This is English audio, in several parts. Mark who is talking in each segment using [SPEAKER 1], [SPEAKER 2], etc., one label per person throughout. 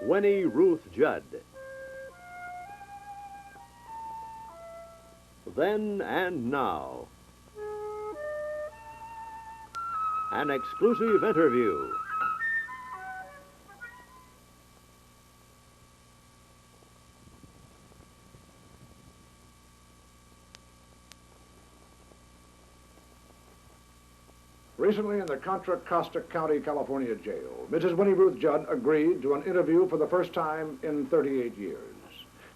[SPEAKER 1] Winnie Ruth Judd. Then and now, an exclusive interview.
[SPEAKER 2] Recently in the Contra Costa County, California jail, Mrs. Winnie Ruth Judd agreed to an interview for the first time in 38 years.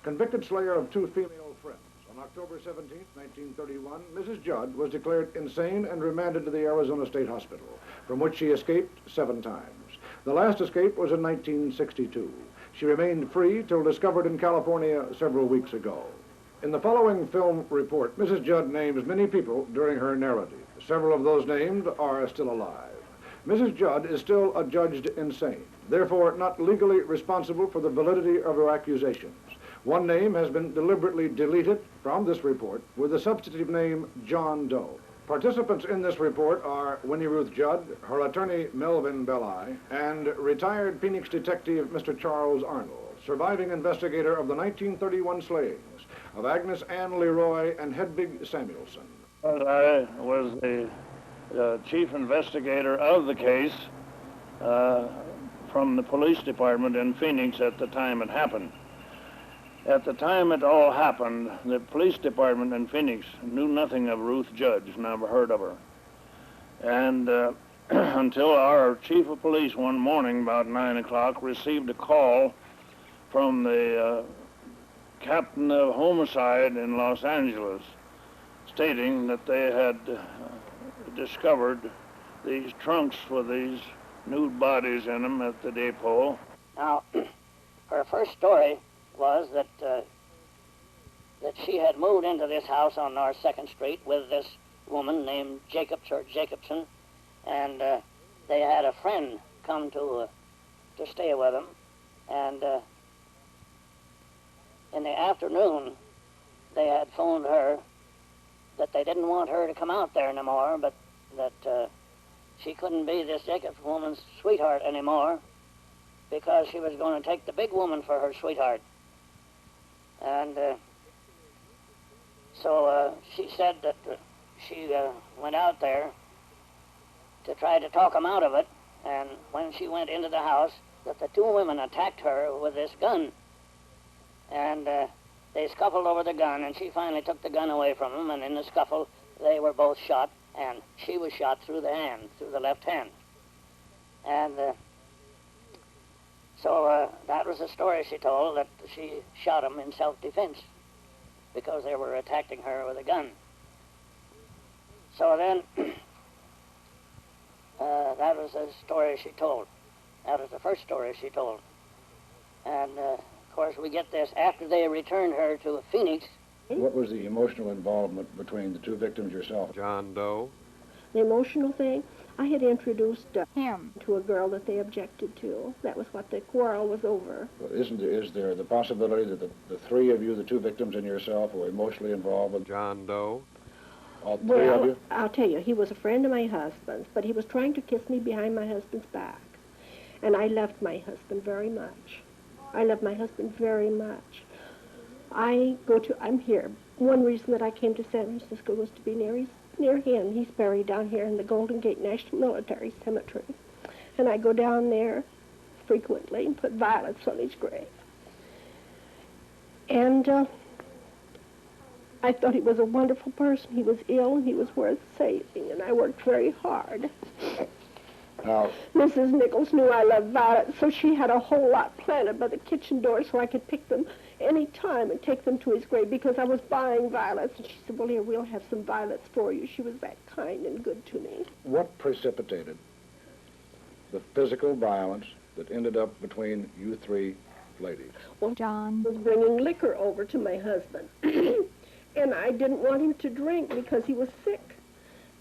[SPEAKER 2] Convicted slayer of 2 female friends, on October 17, 1931, Mrs. Judd was declared insane and remanded to the Arizona State Hospital, from which she escaped 7 times. The last escape was in 1962. She remained free till discovered in California several weeks ago. In the following film report, Mrs. Judd names many people during her narrative. Several of those named are still alive. Mrs. Judd is still adjudged insane, therefore not legally responsible for the validity of her accusations. One name has been deliberately deleted from this report with the substantive name John Doe. Participants in this report are Winnie Ruth Judd, her attorney Melvin Belli, and retired Phoenix detective Mr. Charles Arnold, surviving investigator of the 1931 slayings of Agnes and LeRoi and Hedvig Samuelson.
[SPEAKER 3] Well, I was the chief investigator of the case from the police department in Phoenix at the time it happened. At the time it all happened, the police department in Phoenix knew nothing of Ruth Judd, never heard of her. And until our chief of police one morning about 9 o'clock received a call from the captain of homicide in Los Angeles stating that they had discovered these trunks with these nude bodies in them at the depot.
[SPEAKER 4] Now, her first story was that she had moved into this house on North 2nd Street with this woman named Jacobson, and they had a friend come to stay with them, and in the afternoon they had phoned her that they didn't want her to come out there anymore, but that she couldn't be this Jacobs woman's sweetheart anymore because she was going to take the big woman for her sweetheart. And so she said that she went out there to try to talk them out of it, and when she went into the house, that the 2 women attacked her with this gun. And they scuffled over the gun, and she finally took the gun away from them, and in the scuffle, they were both shot, and she was shot through the hand, through the left hand. And so that was the story she told, that she shot them in self-defense because they were attacking her with a gun. So then, that was the story she told. That was the first story she told. And of course, we get this after they returned her to Phoenix.
[SPEAKER 2] What was the emotional involvement between the 2 victims yourself?
[SPEAKER 1] John Doe.
[SPEAKER 5] The emotional thing, I had introduced him to a girl that they objected to. That was what the quarrel was over.
[SPEAKER 2] Well, is there the possibility that the 3 of you, the 2 victims and yourself, were emotionally involved with
[SPEAKER 1] John Doe?
[SPEAKER 2] All 3 of you?
[SPEAKER 5] I'll tell you, he was a friend of my husband's, but he was trying to kiss me behind my husband's back. And I loved my husband very much. I love my husband very much. I'm here. One reason that I came to San Francisco was to be near him. He's buried down here in the Golden Gate National Military Cemetery. And I go down there frequently and put violets on his grave. And I thought he was a wonderful person. He was ill and he was worth saving, and I worked very hard.
[SPEAKER 2] Now,
[SPEAKER 5] Mrs. Nichols knew I loved violets, so she had a whole lot planted by the kitchen door so I could pick them any time and take them to his grave because I was buying violets. And she said, well, here, we'll have some violets for you. She was that kind and good to me.
[SPEAKER 2] what precipitated the physical violence that ended up between you 3 ladies?
[SPEAKER 5] Well, John was bringing liquor over to my husband, and I didn't want him to drink because he was sick.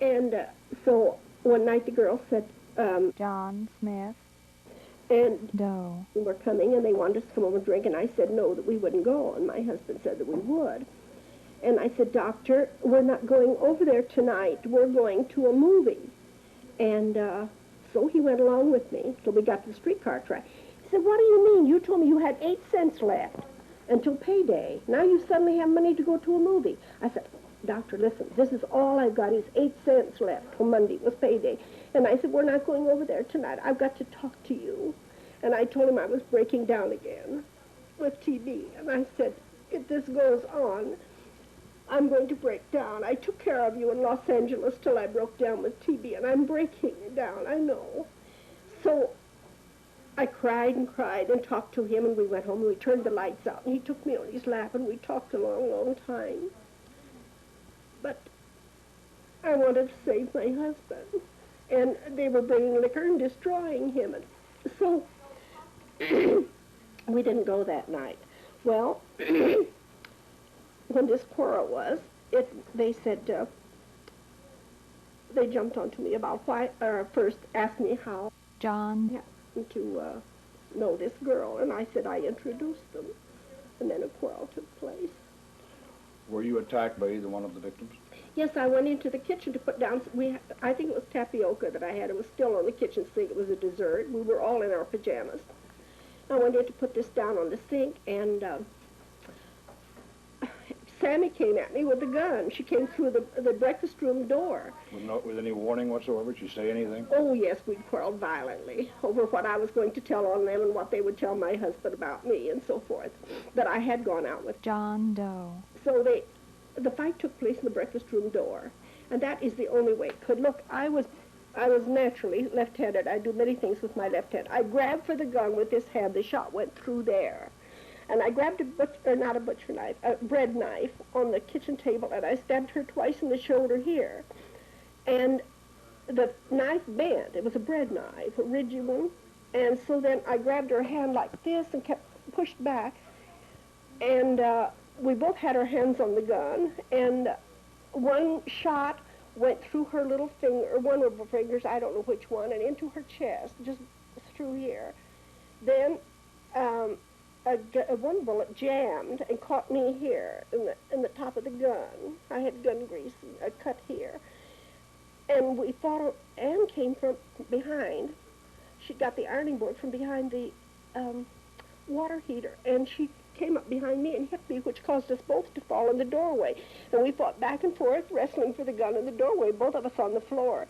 [SPEAKER 5] And so one night the girl said,
[SPEAKER 6] John Smith
[SPEAKER 5] and
[SPEAKER 6] Doe
[SPEAKER 5] were coming, and they wanted us to come over and drink, and I said no, that we wouldn't go, and my husband said that we would. And I said, Doctor, we're not going over there tonight. We're going to a movie. And so he went along with me till we got to the streetcar track. He said, what do you mean? You told me you had 8 cents left until payday. Now you suddenly have money to go to a movie. I said, doctor, listen, this is all I've got is 8 cents left till Monday was payday. And I said, we're not going over there tonight. I've got to talk to you. And I told him I was breaking down again with TB. And I said, if this goes on, I'm going to break down. I took care of you in Los Angeles till I broke down with TB, and I'm breaking down, I know. So I cried and cried and talked to him, and we went home, and we turned the lights out, and he took me on his lap, and we talked a long, long time. But I wanted to save my husband, and they were bringing liquor and destroying him, and so we didn't go that night. Well, when this quarrel was, they said, they jumped onto me about why, first asked me how
[SPEAKER 6] John.
[SPEAKER 5] happened to know this girl, and I said I introduced them, and then a quarrel took place.
[SPEAKER 2] Were you attacked by either one of the victims?
[SPEAKER 5] Yes, I went into the kitchen to put down, I think it was tapioca that I had. It was still on the kitchen sink. It was a dessert. We were all in our pajamas. I went in to put this down on the sink, and Sammy came at me with a gun. She came through the breakfast room door.
[SPEAKER 2] With any warning whatsoever? Did she say anything?
[SPEAKER 5] Oh, yes, we'd quarreled violently over what I was going to tell on them and what they would tell my husband about me and so forth. But I had gone out with
[SPEAKER 6] John Doe.
[SPEAKER 5] So the fight took place in the breakfast room door, and that is the only way it could. Look, I was naturally left-handed. I do many things with my left hand. I grabbed for the gun with this hand. The shot went through there. And I grabbed a bread knife on the kitchen table, and I stabbed her twice in the shoulder here. And the knife bent. It was a bread knife, a rigid one. And so then I grabbed her hand like this and kept pushed back. And we both had our hands on the gun. And one shot went through her little finger, one of her fingers, I don't know which one, and into her chest, just through here. Then one bullet jammed and caught me here in the top of the gun. I had gun grease, a cut here. And we fought, Anne came from behind. She got the ironing board from behind the water heater, and she came up behind me and hit me, which caused us both to fall in the doorway. And we fought back and forth, wrestling for the gun in the doorway, both of us on the floor.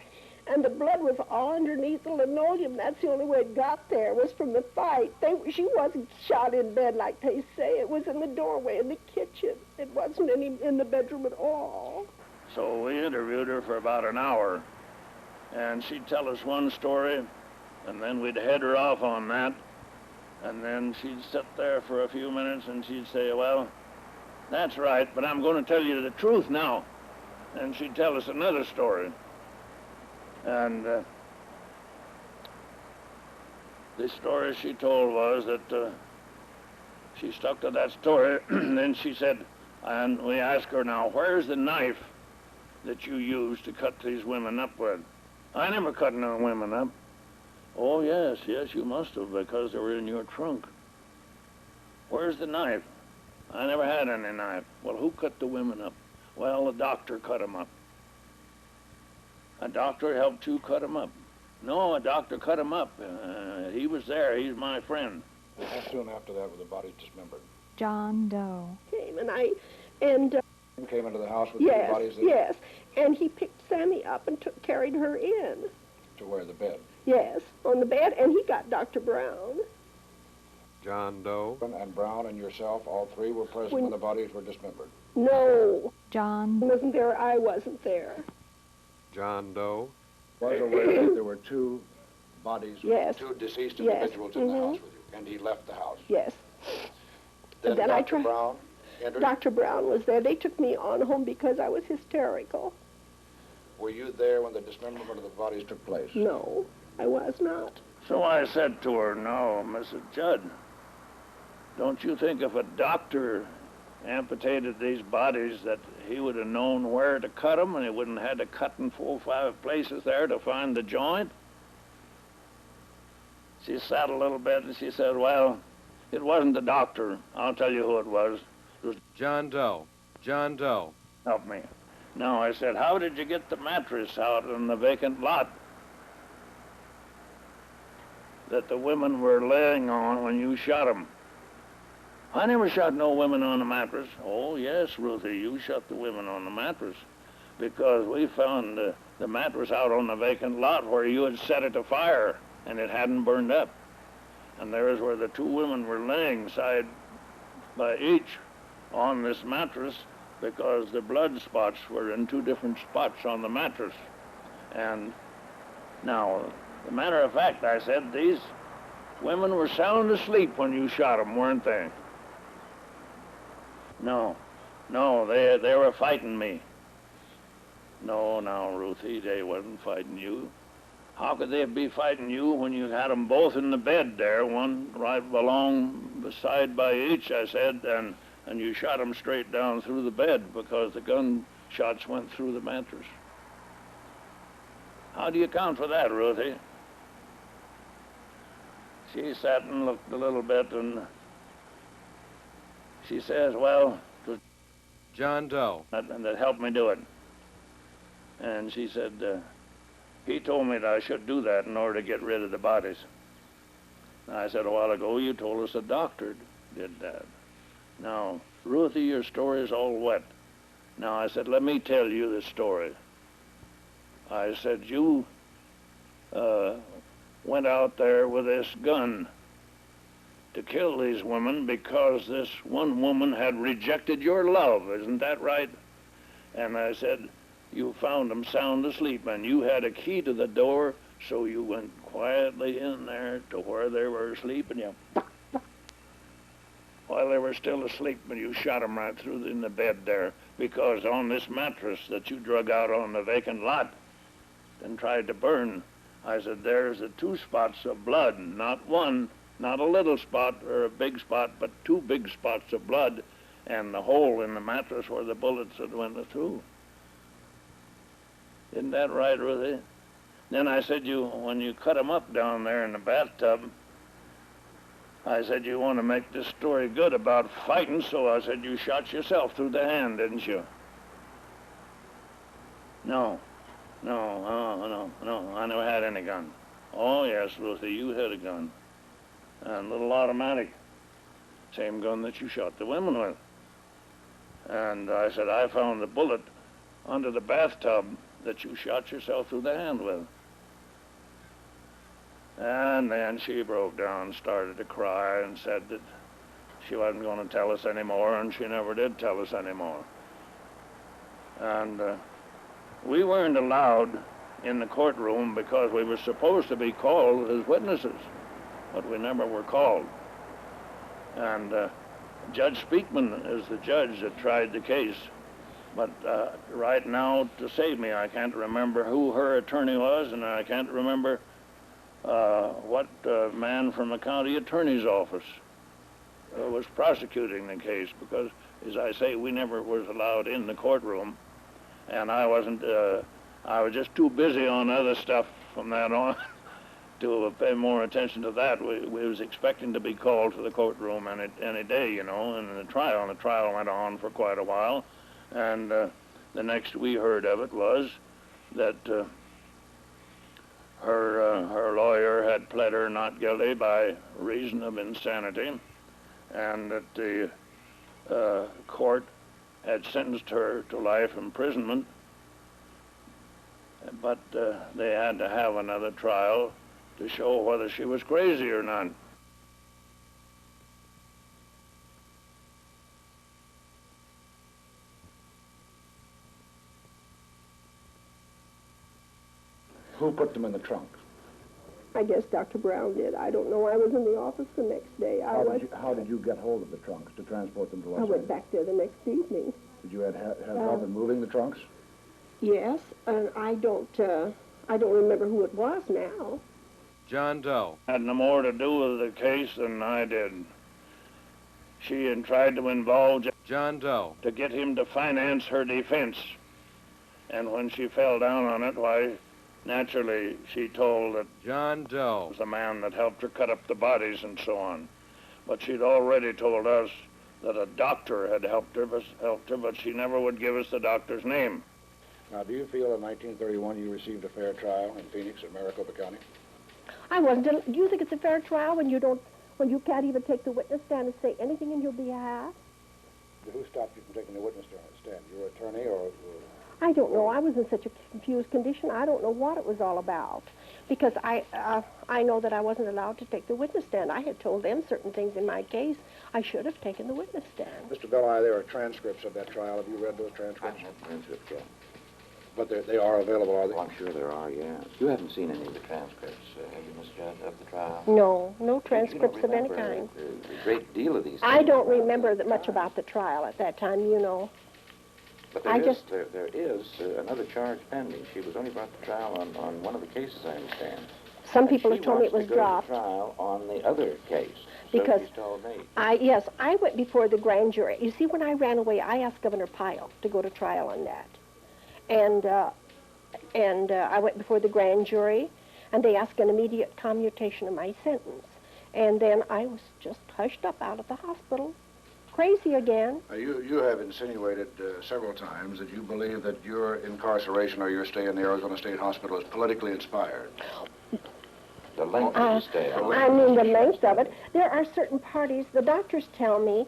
[SPEAKER 5] And the blood was all underneath the linoleum. That's the only way it got there, was from the fight. She wasn't shot in bed like they say. It was in the doorway in the kitchen. It wasn't in the bedroom at all.
[SPEAKER 3] So we interviewed her for about an hour, and she'd tell us one story, and then we'd head her off on that, and then she'd sit there for a few minutes, and she'd say, well, that's right, but I'm going to tell you the truth now. And she'd tell us another story. And the story she told was that she stuck to that story, and then she said, and we asked her now, where's the knife that you used to cut these women up with? I never cut no women up. Oh, yes, you must have, because they were in your trunk. Where's the knife? I never had any knife. Well, who cut the women up? Well, the doctor cut them up. A doctor helped you cut him up? No, a doctor cut him up. He was there. He's my friend.
[SPEAKER 2] How soon after that were the bodies dismembered?
[SPEAKER 6] John Doe.
[SPEAKER 5] Came and
[SPEAKER 2] Came into the house with
[SPEAKER 5] yes,
[SPEAKER 2] the bodies there?
[SPEAKER 5] Yes, and he picked Sammy up and carried her in.
[SPEAKER 2] To where, the bed?
[SPEAKER 5] Yes, on the bed, and he got Dr. Brown.
[SPEAKER 1] John Doe.
[SPEAKER 2] And Brown and yourself, all three were present when the bodies were dismembered?
[SPEAKER 5] No.
[SPEAKER 6] John.
[SPEAKER 5] He wasn't there. I wasn't there.
[SPEAKER 1] John Doe.
[SPEAKER 2] Was aware that there were two bodies,
[SPEAKER 5] yes.
[SPEAKER 2] two deceased
[SPEAKER 5] yes.
[SPEAKER 2] individuals in the house with you, and he left the house?
[SPEAKER 5] Yes.
[SPEAKER 2] Then Dr. Brown entered?
[SPEAKER 5] Dr. Brown was there. They took me on home because I was hysterical.
[SPEAKER 2] Were you there when the dismemberment of the bodies took place?
[SPEAKER 5] No, I was not.
[SPEAKER 3] So I said to her, no, Mrs. Judd, don't you think if a doctor amputated these bodies that he would have known where to cut them and he wouldn't have had to cut in 4 or 5 places there to find the joint? She sat a little bit and she said, well, it wasn't the doctor. I'll tell you who it was. It was
[SPEAKER 1] John Doe. John Doe.
[SPEAKER 3] Help me. No, I said, how did you get the mattress out in the vacant lot? that the women were laying on when you shot them. I never shot no women on the mattress. Oh, yes, Ruthie, you shot the women on the mattress because we found the mattress out on the vacant lot where you had set it afire and it hadn't burned up. And there's where the two women were laying side by each on this mattress because the blood spots were in two different spots on the mattress. And now, the matter of fact, I said, these women were sound asleep when you shot them, weren't they? No, they were fighting me. No, now, Ruthie, they wasn't fighting you. How could they be fighting you when you had them both in the bed there, one right along side by each, I said, and you shot them straight down through the bed because the gun shots went through the mattress. How do you account for that, Ruthie? She sat and looked a little bit, and she says, well, it was
[SPEAKER 1] John Doe.
[SPEAKER 3] that helped me do it. And she said, he told me that I should do that in order to get rid of the bodies. And I said, a while ago, you told us a doctor did that. Now, Ruthie, your story is all wet. Now, I said, let me tell you the story. I said, you went out there with this gun to kill these women because this one woman had rejected your love. Isn't that right? And I said, you found them sound asleep, and you had a key to the door, so you went quietly in there to where they were asleep, and you, while they were still asleep, and you shot them right through in the bed there, because on this mattress that you drug out on the vacant lot and tried to burn, I said, there's the two spots of blood, not one, not a little spot or a big spot, but two big spots of blood, and the hole in the mattress where the bullets had went through. Isn't that right, Ruthie? Then I said, when you cut them up down there in the bathtub, I said, you want to make this story good about fighting, so I said, you shot yourself through the hand, didn't you? No, I never had any gun. Oh, yes, Ruthie, you had a gun. And a little automatic. Same gun that you shot the women with. And I said, I found the bullet under the bathtub that you shot yourself through the hand with. And then she broke down, started to cry, and said that she wasn't going to tell us anymore, and she never did tell us anymore. And we weren't allowed in the courtroom because we were supposed to be called as witnesses, but we never were called. And Judge Speakman is the judge that tried the case. But right now, to save me, I can't remember who her attorney was, and I can't remember what man from the county attorney's office was prosecuting the case, because, as I say, we never was allowed in the courtroom, and I wasn't, I was just too busy on other stuff from that on to pay more attention to that. We was expecting to be called to the courtroom any day, you know, and the trial went on for quite a while. And the next we heard of it was that her lawyer had pled her not guilty by reason of insanity, and that the court had sentenced her to life imprisonment, but they had to have another trial to show whether she was crazy or not.
[SPEAKER 2] Who put them in the trunk?
[SPEAKER 5] I guess Dr. Brown did. I don't know. I was in the office the next day.
[SPEAKER 2] How did you get hold of the trunks to transport them to Los
[SPEAKER 5] I
[SPEAKER 2] Angeles?
[SPEAKER 5] went back there the next evening.
[SPEAKER 2] Did you have help in moving the trunks?
[SPEAKER 5] Yes, and I don't remember who it was now.
[SPEAKER 1] John Doe.
[SPEAKER 3] Had no more to do with the case than I did. She had tried to involve
[SPEAKER 1] John Doe.
[SPEAKER 3] to get him to finance her defense. And when she fell down on it, why, naturally, she told that
[SPEAKER 1] John Doe.
[SPEAKER 3] it was the man that helped her cut up the bodies and so on. But she'd already told us that a doctor had helped her, but she never would give us the doctor's name.
[SPEAKER 2] Now, do you feel in 1931 you received a fair trial in Phoenix and Maricopa County?
[SPEAKER 5] I wasn't. Do you think it's a fair trial when you can't even take the witness stand and say anything in your behalf?
[SPEAKER 2] Who stopped you from taking the witness stand? Your attorney or...
[SPEAKER 5] I don't know. I was in such a confused condition. I don't know what it was all about. Because I know that I wasn't allowed to take the witness stand. I had told them certain things in my case. I should have taken the witness stand.
[SPEAKER 2] Mr. Belli, there are transcripts of that trial. Have you read those transcripts?
[SPEAKER 7] I have transcripts, yeah.
[SPEAKER 2] But they are available, are they?
[SPEAKER 7] Oh, I'm sure there are, yes. You haven't seen any of the transcripts, have you, Miss Judd, of the trial?
[SPEAKER 5] No transcripts of any kind.
[SPEAKER 7] A great deal of these
[SPEAKER 5] I
[SPEAKER 7] things
[SPEAKER 5] don't
[SPEAKER 7] about
[SPEAKER 5] remember
[SPEAKER 7] the
[SPEAKER 5] much
[SPEAKER 7] trial.
[SPEAKER 5] about the trial at that time, you know.
[SPEAKER 7] But there is another charge pending. She was only brought to trial on one of the cases, I understand.
[SPEAKER 5] Some people have told me it was
[SPEAKER 7] She
[SPEAKER 5] dropped.
[SPEAKER 7] wants to go to trial on the other case.
[SPEAKER 5] Because
[SPEAKER 7] so she's told me.
[SPEAKER 5] Yes, I went before the grand jury. You see, when I ran away, I asked Governor Pyle to go to trial on that. And I went before the grand jury, and they asked an immediate commutation of my sentence. And then I was just hushed up out of the hospital, crazy again.
[SPEAKER 2] You have insinuated several times that you believe that your incarceration or your stay in the Arizona State Hospital is politically inspired.
[SPEAKER 7] The length of the stay.
[SPEAKER 5] I mean, the length of it. There are certain parties, the doctors tell me,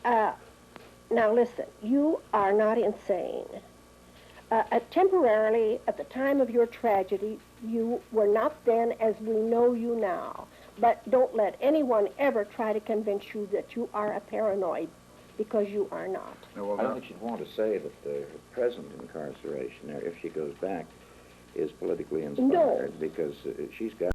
[SPEAKER 5] now listen, you are not insane. Temporarily, at the time of your tragedy, you were not then as we know you now. But don't let anyone ever try to convince you that you are a paranoid, because you are not.
[SPEAKER 7] I don't think she'd want to say that her present incarceration, or if she goes back, is politically inspired, because she's got